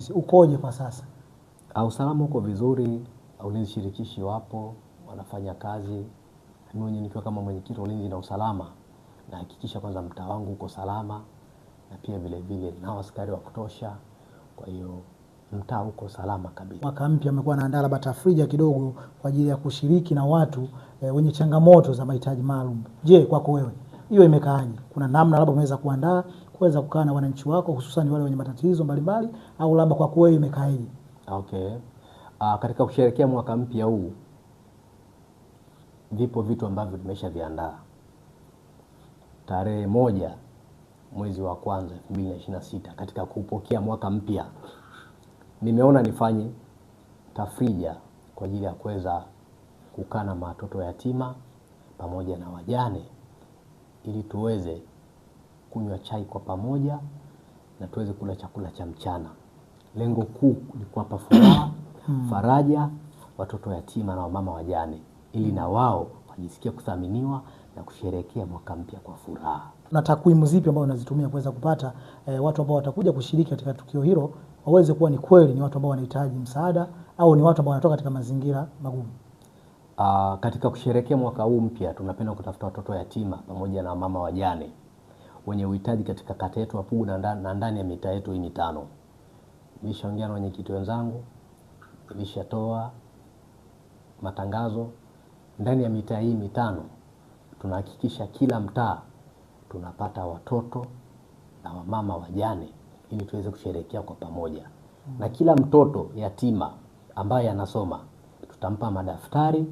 Ukoje kwa sasa? Usalama uko vizuri, ulinzi shirikishi wapo, wanafanya kazi. Mimi mwenyewe nikiwa kama mwenyekiti wa ulinzi na usalama, nahakikisha kwanza mtaa wangu uko salama, na pia vile vile na askari wa kutosha. Kwa hiyo mtaa uko salama kabisa. Mwaka mpya amekuwa anaandaa labda tafrija kidogo kwa ajili ya kushiriki na watu wenye changamoto za mahitaji maalum. Je, kwako wewe hiyo imekaaje? Kuna namna labda umeweza kuandaa kuweza kukaa na wananchi wako hususan wale wenye matatizo mbalimbali, au labda kwako wewe imekaaje? Okay. Katika kusherehekea mwaka mpya huu, vipo vitu ambavyo tumeshaviandaa. Tarehe 1 mwezi wa kwanza 2026, katika kupokea mwaka mpya, nimeona nifanye tafrija kwa ajili ya kuweza kukaa na watoto yatima pamoja na wajane, ili tuweze kunywa chai kwa pamoja na tuweze kula chakula cha mchana. Lengo kuu ni kuwapa furaha, faraja watoto yatima na wamama wajane, ili na wao wajisikie kuthaminiwa na kusherehekea mwaka mpya kwa furaha. Na takwimu zipi ambazo unazitumia kuweza kupata watu ambao watakuja kushiriki katika tukio hilo waweze kuwa ni kweli ni watu ambao wanahitaji msaada au ni watu ambao wanatoka katika mazingira magumu? Katika kusherehekea mwaka huu mpya, tunapenda kutafuta watoto yatima pamoja na mama wajane wenye uhitaji katika kata yetu ya Pugu na ndani ya mitaa yetu hii mitano. Nilishaongea na wenyekiti wenzangu, nilishatoa matangazo ndani ya mitaa hii mitano. Tunahakikisha kila mtaa tunapata watoto na wamama wajane ili tuweze kusherehekea kwa pamoja. Na kila mtoto yatima ambaye anasoma, tutampa madaftari,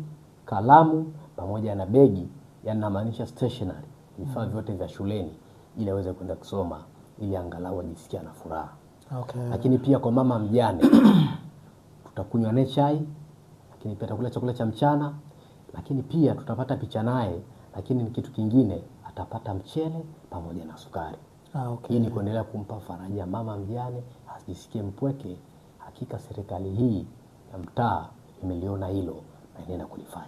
kalamu pamoja na begi, yanamaanisha stationery, vifaa vyote vya shuleni, ili aweze kwenda kusoma, ili angalau ajisikie na furaha. Okay. Lakini pia kwa mama mjane tutakunywa naye chai, lakini pia tutakula chakula cha mchana, lakini pia tutapata picha naye, lakini ni kitu kingine, atapata mchele pamoja na sukari. Okay. Hii ni kuendelea kumpa faraja mama mjane asijisikie mpweke. Hakika serikali hii ya mtaa imeliona hilo na inaenda kulifanya.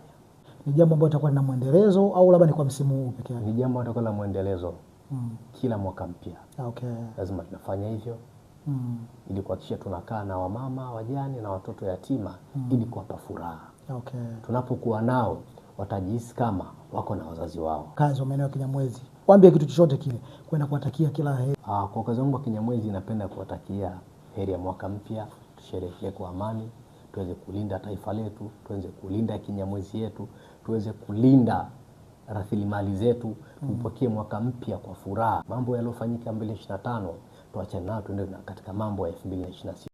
Ni jambo ambalo litakuwa lina mwendelezo au labda ni kwa msimu huu pekee yake? Ni jambo ambalo litakuwa la mwendelezo. Kila mwaka mpya. Okay. Lazima tunafanya hivyo. Ili kuhakikisha tunakaa na wamama wajane na watoto yatima ili kuwapa furaha. Okay. Tunapokuwa nao watajihisi kama wako na wazazi wao. Kazi wa maeneo ya Kinyamwezi, waambie kitu chochote kile kwenda kuwatakia kila heri. Kwa kazi wangu wa Kinyamwezi, napenda kuwatakia heri ya mwaka mpya. Tusherehekee kwa amani, tuweze kulinda taifa letu, tuweze kulinda Kinyamwezi yetu, tuweze kulinda rasilimali zetu, tupokee mwaka mpya kwa furaha. Mambo yaliyofanyika 2025 tuachane nayo, tuende katika mambo ya 2026.